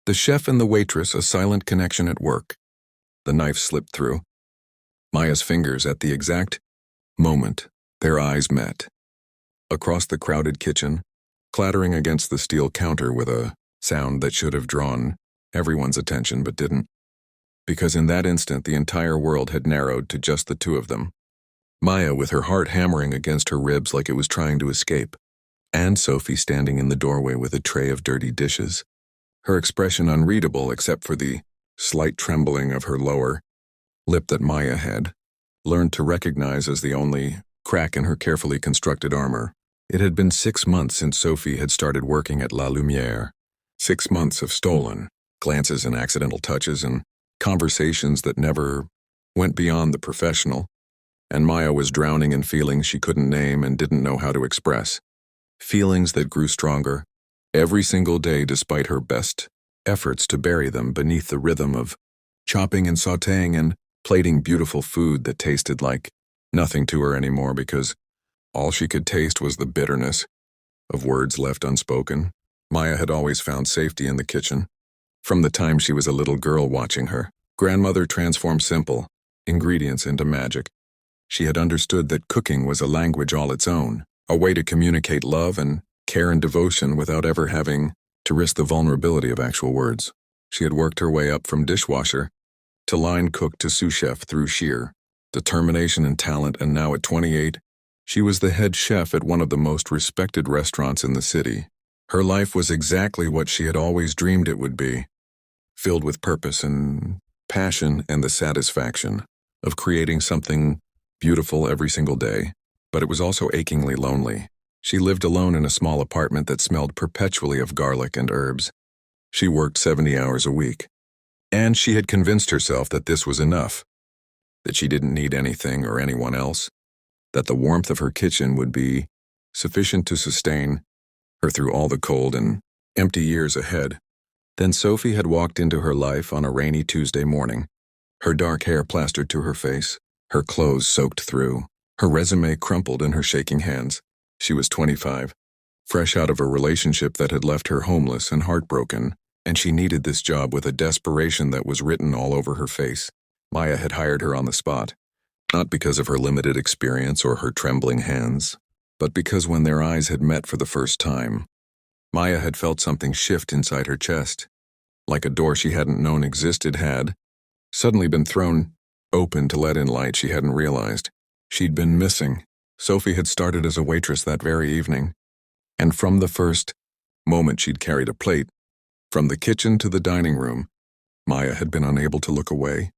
The chef and the waitress, a silent connection at work. The knife slipped through Maya's fingers at the exact moment their eyes met. Across the crowded kitchen, clattering against the steel counter with a sound that should have drawn everyone's attention but didn't. Because in that instant the entire world had narrowed to just the two of them. Maya with her heart hammering against her ribs like it was trying to escape, and Sophie standing in the doorway with a tray of dirty dishes. Her expression unreadable except for the slight trembling of her lower lip that Maya had learned to recognize as the only crack in her carefully constructed armor. It had been 6 months since Sophie had started working at La Lumière. 6 months of stolen glances and accidental touches and conversations that never went beyond the professional, and Maya was drowning in feelings she couldn't name and didn't know how to express. Feelings that grew stronger every single day despite her best efforts to bury them beneath the rhythm of chopping and sautéing and plating beautiful food that tasted like nothing to her anymore because all she could taste was the bitterness of words left unspoken. Maya had always found safety in the kitchen. From the time she was a little girl watching her grandmother transform simple ingredients into magic, she had understood that cooking was a language all its own, a way to communicate love and care and devotion without ever having to risk the vulnerability of actual words. She had worked her way up from dishwasher to line cook to sous chef through sheer determination and talent, and now at 28, she was the head chef at one of the most respected restaurants in the city. Her life was exactly what she had always dreamed it would be, filled with purpose and passion and the satisfaction of creating something beautiful every single day. But it was also achingly lonely. She lived alone in a small apartment that smelled perpetually of garlic and herbs. She worked 70 hours a week. And she had convinced herself that this was enough, that she didn't need anything or anyone else, that the warmth of her kitchen would be sufficient to sustain her through all the cold and empty years ahead. Then Sophie had walked into her life on a rainy Tuesday morning, her dark hair plastered to her face, her clothes soaked through, her resume crumpled in her shaking hands. She was 25, fresh out of a relationship that had left her homeless and heartbroken, and she needed this job with a desperation that was written all over her face. Maya had hired her on the spot, not because of her limited experience or her trembling hands, but because when their eyes had met for the first time, Maya had felt something shift inside her chest, like a door she hadn't known existed had suddenly been thrown open to let in light she hadn't realized. She'd been missing. Sophie had started as a waitress that very evening, and from the first moment she'd carried a plate, from the kitchen to the dining room, Maya had been unable to look away.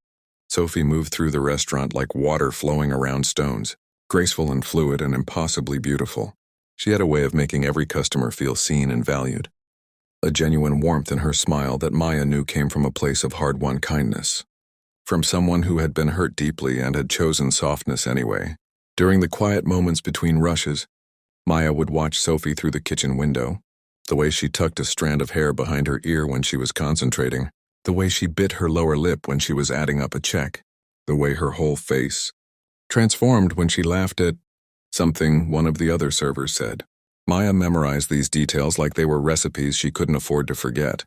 Sophie moved through the restaurant like water flowing around stones, graceful and fluid and impossibly beautiful. She had a way of making every customer feel seen and valued, a genuine warmth in her smile that Maya knew came from a place of hard-won kindness, from someone who had been hurt deeply and had chosen softness anyway. During the quiet moments between rushes, Maya would watch Sophie through the kitchen window, the way she tucked a strand of hair behind her ear when she was concentrating, the way she bit her lower lip when she was adding up a check, the way her whole face transformed when she laughed at something one of the other servers said. Maya memorized these details like they were recipes she couldn't afford to forget,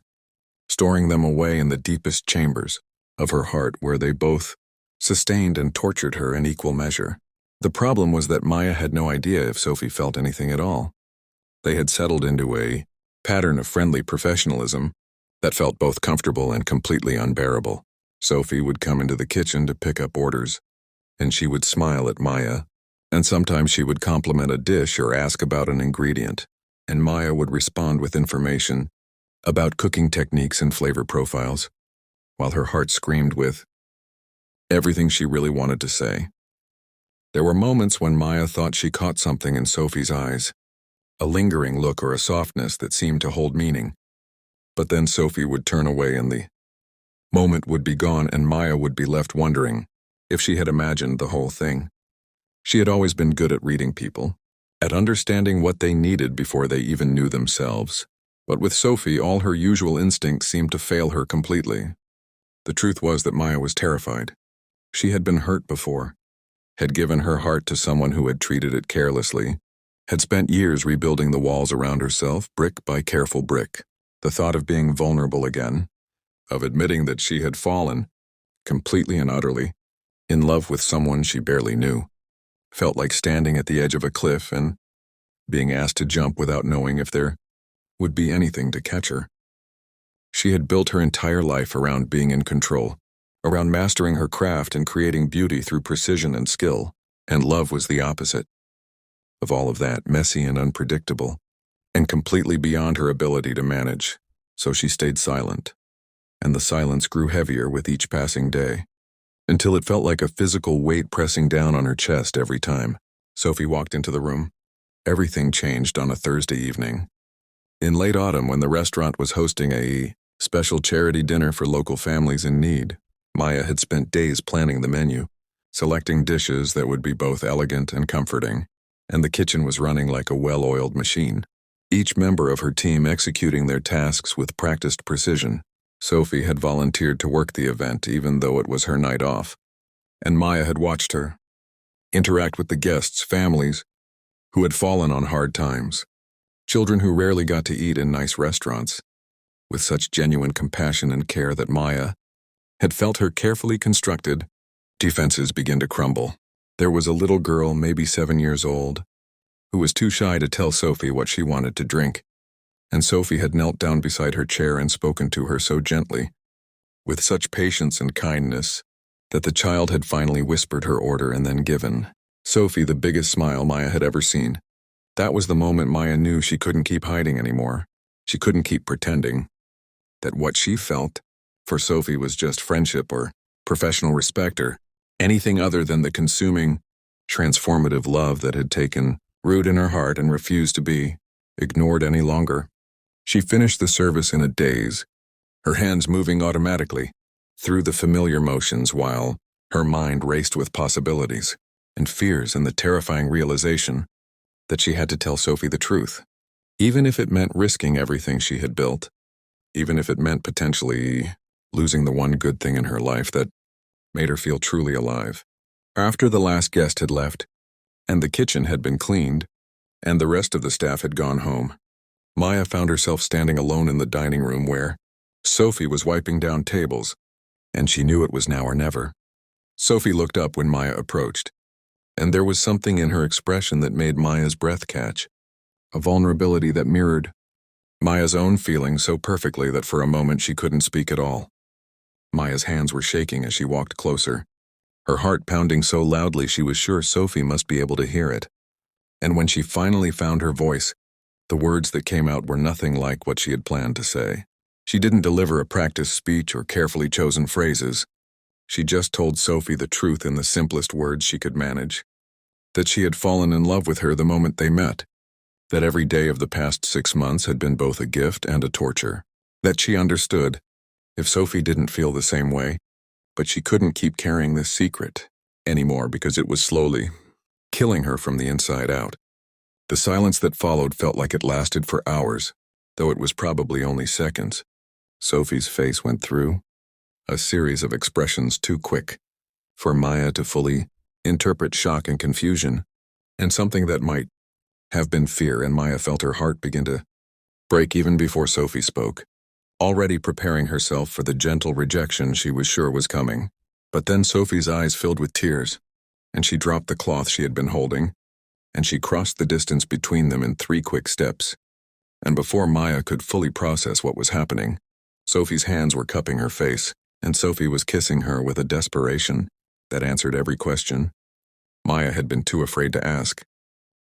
storing them away in the deepest chambers of her heart where they both sustained and tortured her in equal measure. The problem was that Maya had no idea if Sophie felt anything at all. They had settled into a pattern of friendly professionalism that felt both comfortable and completely unbearable. Sophie would come into the kitchen to pick up orders, and she would smile at Maya, and sometimes she would compliment a dish or ask about an ingredient, and Maya would respond with information about cooking techniques and flavor profiles, while her heart screamed with everything she really wanted to say. There were moments when Maya thought she caught something in Sophie's eyes, a lingering look or a softness that seemed to hold meaning. But then Sophie would turn away and the moment would be gone and Maya would be left wondering if she had imagined the whole thing. She had always been good at reading people, at understanding what they needed before they even knew themselves. But with Sophie, all her usual instincts seemed to fail her completely. The truth was that Maya was terrified. She had been hurt before, had given her heart to someone who had treated it carelessly, had spent years rebuilding the walls around herself, brick by careful brick. The thought of being vulnerable again, of admitting that she had fallen, completely and utterly, in love with someone she barely knew. Felt like standing at the edge of a cliff and being asked to jump without knowing if there would be anything to catch her. She had built her entire life around being in control, around mastering her craft and creating beauty through precision and skill, and love was the opposite of all of that, messy and unpredictable, and completely beyond her ability to manage. So she stayed silent, and the silence grew heavier with each passing day, until it felt like a physical weight pressing down on her chest every time Sophie walked into the room. Everything changed on a Thursday evening. In late autumn, when the restaurant was hosting a special charity dinner for local families in need, Maya had spent days planning the menu, selecting dishes that would be both elegant and comforting, and the kitchen was running like a well-oiled machine. Each member of her team executing their tasks with practiced precision. Sophie had volunteered to work the event even though it was her night off, and Maya had watched her interact with the guests' families who had fallen on hard times, children who rarely got to eat in nice restaurants, with such genuine compassion and care that Maya had felt her carefully constructed defenses begin to crumble. There was a little girl, maybe 7 years old, who was too shy to tell Sophie what she wanted to drink, and Sophie had knelt down beside her chair and spoken to her so gently, with such patience and kindness, that the child had finally whispered her order and then given Sophie the biggest smile Maya had ever seen. That was the moment Maya knew she couldn't keep hiding anymore. She couldn't keep pretending that what she felt for Sophie was just friendship or professional respect or anything other than the consuming, transformative love that had taken root in her heart and refused to be ignored any longer. She finished the service in a daze, her hands moving automatically through the familiar motions while her mind raced with possibilities and fears and the terrifying realization that she had to tell Sophie the truth, even if it meant risking everything she had built, even if it meant potentially losing the one good thing in her life that made her feel truly alive. After the last guest had left, and the kitchen had been cleaned, and the rest of the staff had gone home, Maya found herself standing alone in the dining room where Sophie was wiping down tables, and she knew it was now or never. Sophie looked up when Maya approached, and there was something in her expression that made Maya's breath catch, a vulnerability that mirrored Maya's own feelings so perfectly that for a moment she couldn't speak at all. Maya's hands were shaking as she walked closer, her heart pounding so loudly she was sure Sophie must be able to hear it. And when she finally found her voice, the words that came out were nothing like what she had planned to say. She didn't deliver a practiced speech or carefully chosen phrases. She just told Sophie the truth in the simplest words she could manage. That she had fallen in love with her the moment they met. That every day of the past 6 months had been both a gift and a torture. That she understood, if Sophie didn't feel the same way, but she couldn't keep carrying this secret anymore because it was slowly killing her from the inside out. The silence that followed felt like it lasted for hours, though it was probably only seconds. Sophie's face went through a series of expressions too quick for Maya to fully interpret shock and confusion, and something that might have been fear, and Maya felt her heart begin to break even before Sophie spoke, already preparing herself for the gentle rejection she was sure was coming. But then Sophie's eyes filled with tears, and she dropped the cloth she had been holding, and she crossed the distance between them in 3 quick steps. And before Maya could fully process what was happening, Sophie's hands were cupping her face, and Sophie was kissing her with a desperation that answered every question Maya had been too afraid to ask.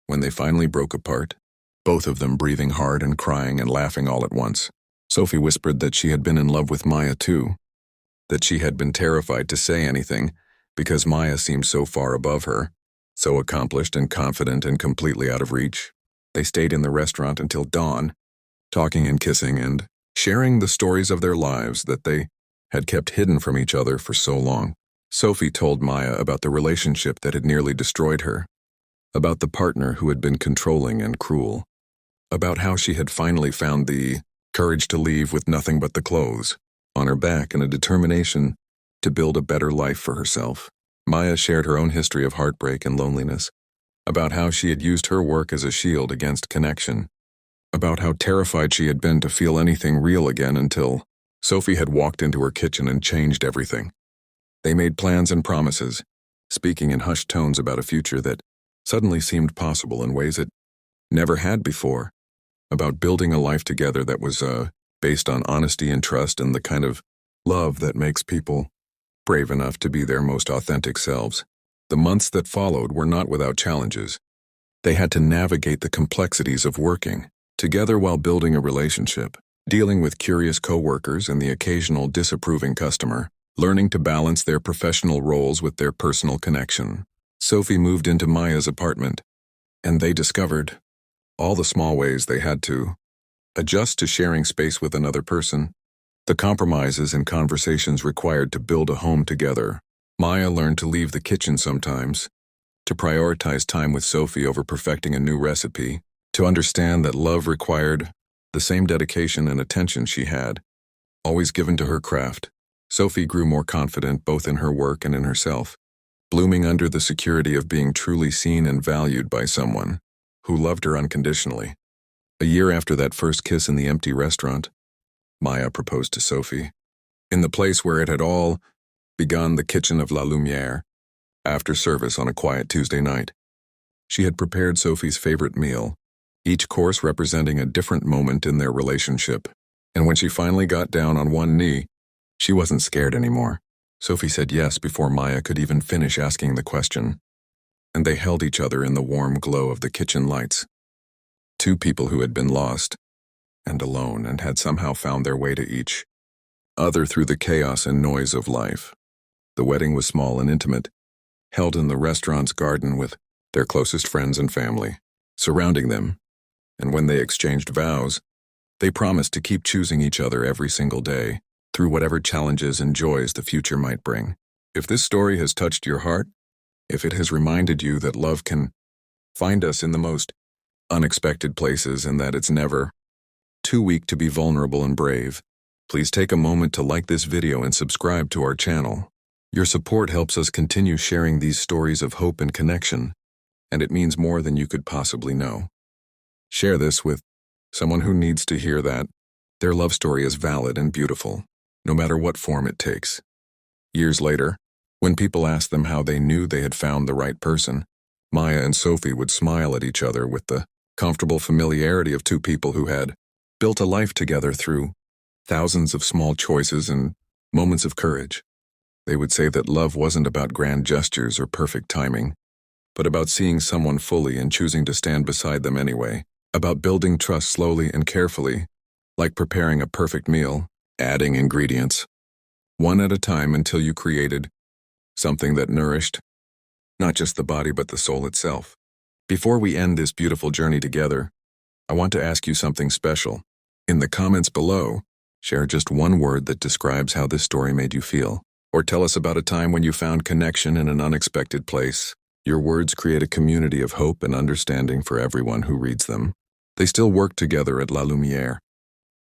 When they finally broke apart, both of them breathing hard and crying and laughing all at once, Sophie whispered that she had been in love with Maya too, that she had been terrified to say anything because Maya seemed so far above her, so accomplished and confident and completely out of reach. They stayed in the restaurant until dawn, talking and kissing and sharing the stories of their lives that they had kept hidden from each other for so long. Sophie told Maya about the relationship that had nearly destroyed her, about the partner who had been controlling and cruel, about how she had finally found the courage to leave with nothing but the clothes on her back and a determination to build a better life for herself. Maya shared her own history of heartbreak and loneliness, about how she had used her work as a shield against connection, about how terrified she had been to feel anything real again until Sophie had walked into her kitchen and changed everything. They made plans and promises, speaking in hushed tones about a future that suddenly seemed possible in ways it never had before, about building a life together that was based on honesty and trust and the kind of love that makes people brave enough to be their most authentic selves. The months that followed were not without challenges. They had to navigate the complexities of working together while building a relationship, dealing with curious coworkers and the occasional disapproving customer, learning to balance their professional roles with their personal connection. Sophie moved into Maya's apartment, and they discovered all the small ways they had to adjust to sharing space with another person, the compromises and conversations required to build a home together. Maya learned to leave the kitchen sometimes, to prioritize time with Sophie over perfecting a new recipe, to understand that love required the same dedication and attention she had always given to her craft. Sophie grew more confident both in her work and in herself, blooming under the security of being truly seen and valued by someone who loved her unconditionally. A year after that first kiss in the empty restaurant, Maya proposed to Sophie, in the place where it had all begun, the kitchen of La Lumière, after service on a quiet Tuesday night. She had prepared Sophie's favorite meal, each course representing a different moment in their relationship. And when she finally got down on one knee, she wasn't scared anymore. Sophie said yes before Maya could even finish asking the question, and they held each other in the warm glow of the kitchen lights. Two people who had been lost and alone and had somehow found their way to each other through the chaos and noise of life. The wedding was small and intimate, held in the restaurant's garden with their closest friends and family surrounding them, and when they exchanged vows, they promised to keep choosing each other every single day, through whatever challenges and joys the future might bring. If this story has touched your heart, if it has reminded you that love can find us in the most unexpected places and that it's never too weak to be vulnerable and brave, please take a moment to like this video and subscribe to our channel. Your support helps us continue sharing these stories of hope and connection, and it means more than you could possibly know. Share this with someone who needs to hear that their love story is valid and beautiful, no matter what form it takes. Years later, when people asked them how they knew they had found the right person, Maya and Sophie would smile at each other with the comfortable familiarity of two people who had built a life together through thousands of small choices and moments of courage. They would say that love wasn't about grand gestures or perfect timing, but about seeing someone fully and choosing to stand beside them anyway, about building trust slowly and carefully, like preparing a perfect meal, adding ingredients, one at a time until you created something that nourished not just the body but the soul itself. Before we end this beautiful journey together, I want to ask you something special. In the comments below, share just one word that describes how this story made you feel, or tell us about a time when you found connection in an unexpected place. Your words create a community of hope and understanding for everyone who reads them. They still work together at La Lumière,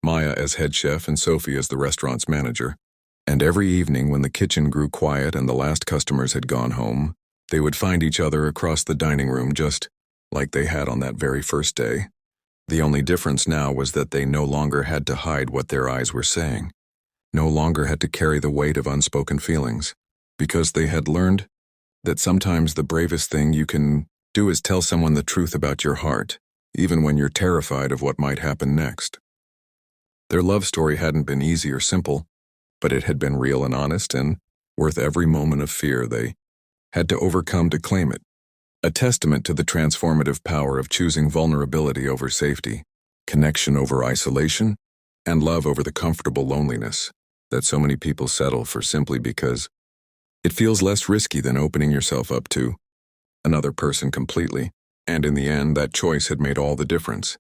Maya as head chef and Sophie as the restaurant's manager. And every evening when the kitchen grew quiet and the last customers had gone home, they would find each other across the dining room just like they had on that very first day. The only difference now was that they no longer had to hide what their eyes were saying, no longer had to carry the weight of unspoken feelings, because they had learned that sometimes the bravest thing you can do is tell someone the truth about your heart, even when you're terrified of what might happen next. Their love story hadn't been easy or simple, but it had been real and honest and worth every moment of fear they had to overcome to claim it. A testament to the transformative power of choosing vulnerability over safety, connection over isolation, and love over the comfortable loneliness that so many people settle for simply because it feels less risky than opening yourself up to another person completely. And in the end, that choice had made all the difference.